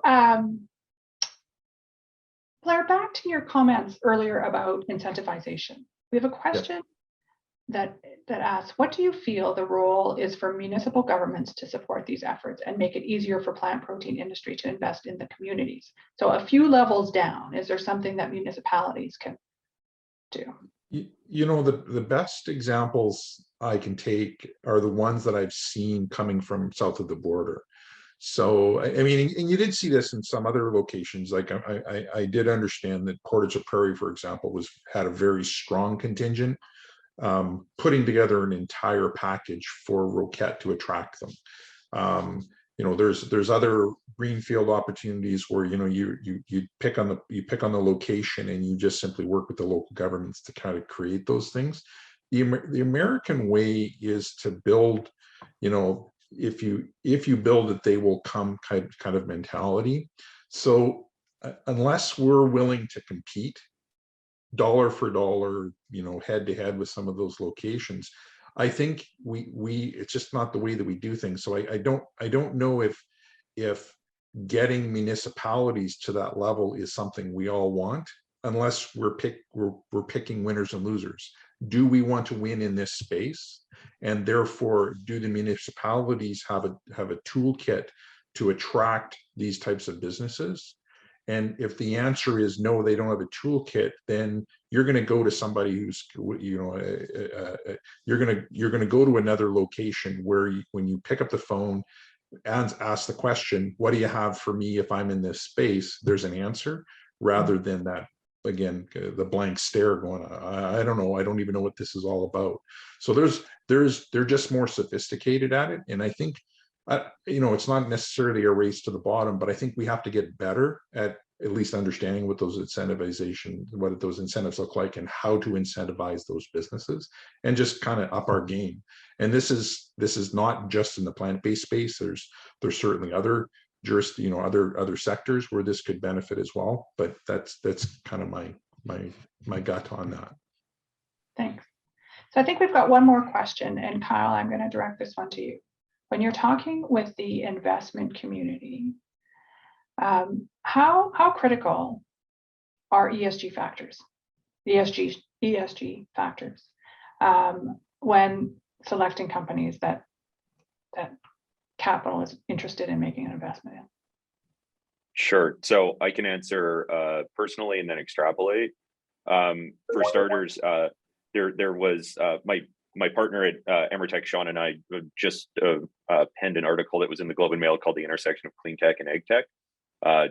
Blair, back to your comments earlier about incentivization. We have a question that asks, what do you feel the role is for municipal governments to support these efforts and make it easier for plant protein industry to invest in the communities? So a few levels down, is there something that municipalities can do? The best examples I can take are the ones that I've seen coming from south of the border. So, I mean, and you did see this in some other locations. Like I did understand that Portage la Prairie, for example, had a very strong contingent, putting together an entire package for Roquette to attract them. There's other greenfield opportunities where you pick on the location and you just simply work with the local governments to kind of create those things. The American way is to build, if you build it, they will come kind of mentality. So unless we're willing to compete dollar for dollar, head to head with some of those locations, I think it's just not the way that we do things. So I don't know if getting municipalities to that level is something we all want, unless we're picking winners and losers. Do we want to win in this space? And therefore, do the municipalities have a toolkit to attract these types of businesses? And if the answer is no, they don't have a toolkit, then you're going to go to somebody who's, you're going to go to another location where when you pick up the phone and ask the question, what do you have for me if I'm in this space? There's an answer, rather than that, again, the blank stare going, I don't know, I don't even know what this is all about. So they're just more sophisticated at it. And I think, it's not necessarily a race to the bottom, but I think we have to get better at least understanding what those incentives look like and how to incentivize those businesses, and just kind of up our game. And this is not just in the plant-based space. There's certainly other other sectors where this could benefit as well. But that's kind of my gut on that. Thanks. So I think we've got one more question, and Kyle, I'm going to direct this one to you. When you're talking with the investment community, how critical are ESG factors when selecting companies that capital is interested in making an investment in? Sure. So I can answer personally and then extrapolate. For starters, there was my partner at Emertech, Sean, and I just penned an article that was in the Globe and Mail called "The Intersection of Clean Tech and Ag Tech"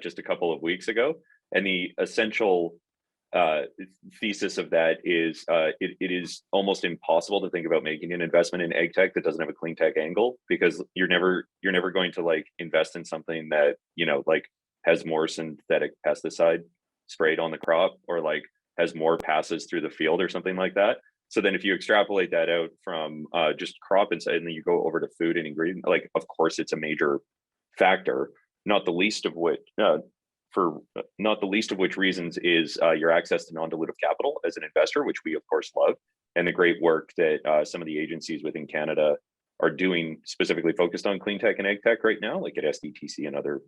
just a couple of weeks ago. And the essential thesis of that is it is almost impossible to think about making an investment in ag tech that doesn't have a clean tech angle, because you're never going to invest in something that has more synthetic pesticide sprayed on the crop, or has more passes through the field or something like that. So then if you extrapolate that out from just crop inside, and then you go over to food and ingredient, of course it's a major factor, not the least of which reasons is your access to non-dilutive capital as an investor, which we of course love, and the great work that some of the agencies within Canada are doing, specifically focused on clean tech and ag tech right now, like at SDTC and other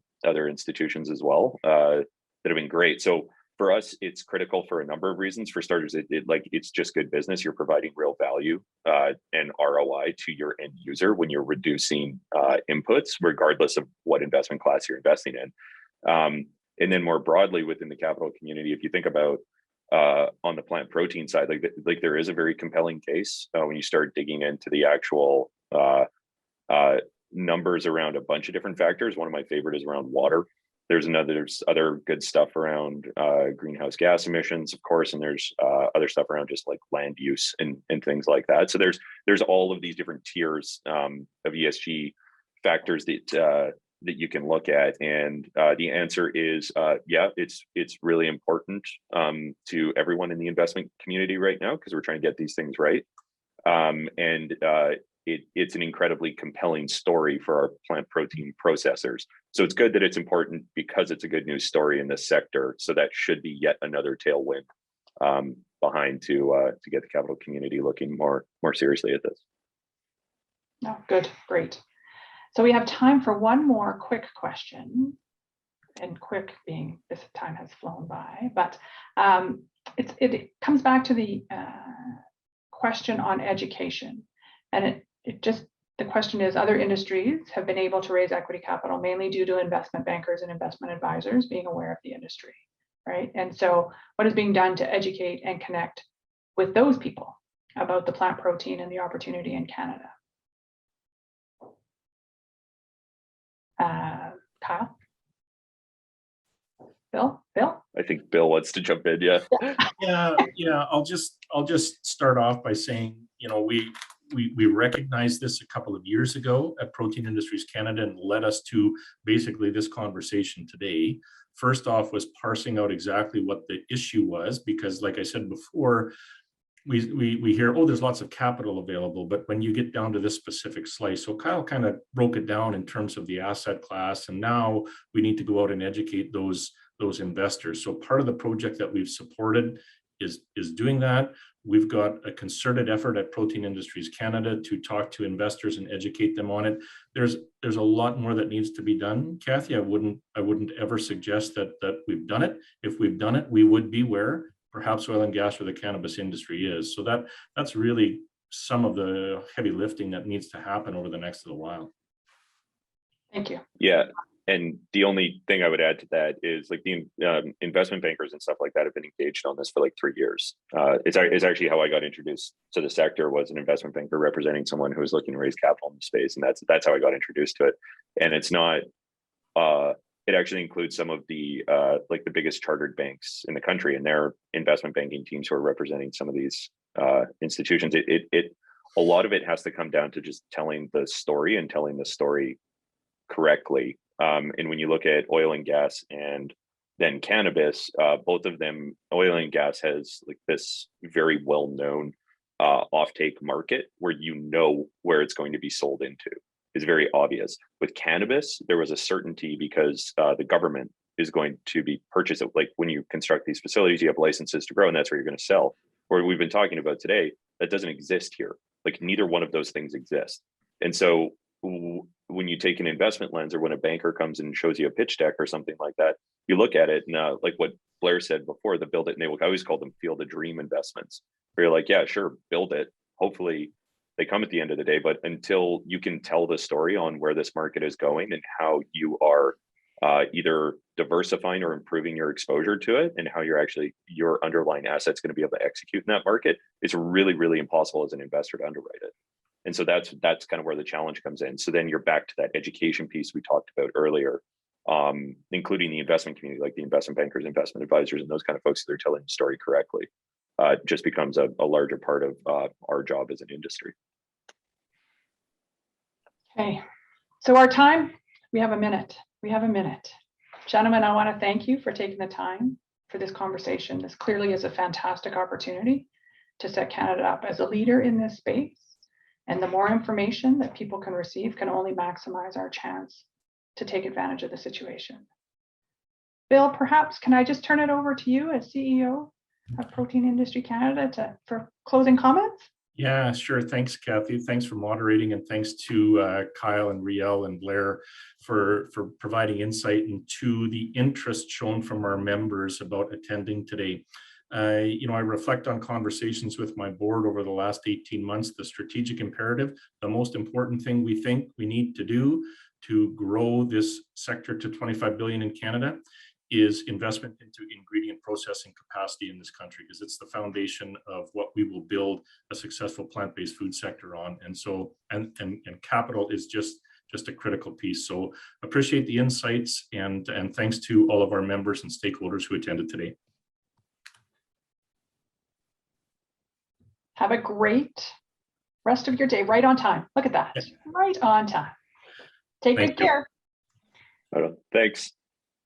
institutions as well, that have been great. So for us, it's critical for a number of reasons. For starters, it's just good business. You're providing real value and ROI to your end user when you're reducing inputs, regardless of what investment class you're investing in. And then more broadly within the capital community, if you think about on the plant protein side, like there is a very compelling case when you start digging into the actual numbers around a bunch of different factors. One of my favorite is around water. There's other good stuff around greenhouse gas emissions, of course, and there's other stuff around just like land use and things like that. So there's all of these different tiers of ESG factors that you can look at, and the answer is yeah, it's really important to everyone in the investment community right now because we're trying to get these things right, and it's an incredibly compelling story for our plant protein processors. So it's good that it's important because it's a good news story in this sector. So that should be yet another tailwind behind to get the capital community looking more seriously at this. No, good, great. So we have time for one more quick question, and quick being this time has flown by, but it comes back to the question on education, and the question is, other industries have been able to raise equity capital mainly due to investment bankers and investment advisors being aware of the industry, right? And so what is being done to educate and connect with those people about the plant protein and the opportunity in Canada? Kyle? Bill? I think Bill wants to jump in. Yeah. Yeah. I'll just start off by saying, we recognized this a couple of years ago at Protein Industries Canada, and led us to basically this conversation today. First off was parsing out exactly what the issue was, because like I said before, we hear, oh, there's lots of capital available, but when you get down to this specific slice, so Kyle kind of broke it down in terms of the asset class, and now we need to go out and educate those investors. So part of the project that we've supported is doing that. We've got a concerted effort at Protein Industries Canada to talk to investors and educate them on it. There's a lot more that needs to be done, Kathy. I wouldn't ever suggest that we've done it. If we've done it, we would be where perhaps oil and gas or the cannabis industry is. So that's really some of the heavy lifting that needs to happen over the next little while. Thank you. Yeah. And the only thing I would add to that is like the investment bankers and stuff like that have been engaged on this for like 3 years. It's actually how I got introduced to the sector, was an investment banker representing someone who was looking to raise capital in the space. And that's how I got introduced to it. And it's not, it actually includes some of the like the biggest chartered banks in the country and their investment banking teams who are representing some of these institutions. A lot of it has to come down to just telling the story and telling the story correctly. And when you look at oil and gas and then cannabis, both of them, oil and gas has like this very well-known offtake market where where it's going to be sold into. Is very obvious. With cannabis, there was a certainty because the government is going to be purchased. Like when you construct these facilities, you have licenses to grow, and that's where you're going to sell. Where we've been talking about today, that doesn't exist here. Like neither one of those things exist. And so when you take an investment lens, or when a banker comes and shows you a pitch deck or something like that, you look at it and like what Blair said before, the build it and they will. I always call them field of dream investments. Where you're like, yeah, sure, build it. Hopefully they come at the end of the day, but until you can tell the story on where this market is going and how you are either diversifying or improving your exposure to it, and how your underlying asset's going to be able to execute in that market, it's really, really impossible as an investor to underwrite it. And so that's kind of where the challenge comes in. So then you're back to that education piece we talked about earlier, including the investment community, like the investment bankers, investment advisors, and those kind of folks that are telling the story correctly. Just becomes a larger part of our job as an industry. Okay, so our time, we have a minute. Gentlemen, I want to thank you for taking the time for this conversation. This clearly is a fantastic opportunity to set Canada up as a leader in this space. And the more information that people can receive can only maximize our chance to take advantage of the situation. Bill, perhaps, can I just turn it over to you as CEO of Protein Industry Canada for closing comments? Yeah, sure. Thanks, Kathy. Thanks for moderating, and thanks to Kyle and Riel and Blair for providing insight into the interest shown from our members about attending today. I reflect on conversations with my board over the last 18 months, the strategic imperative, the most important thing we think we need to do to grow this sector to 25 billion in Canada is investment into ingredient processing capacity in this country, because it's the foundation of what we will build a successful plant-based food sector on. And so, and capital is just a critical piece. So appreciate the insights, and thanks to all of our members and stakeholders who attended today. Have a great rest of your day, right on time. Look at that, right on time. Take Thank good you. care. Thanks.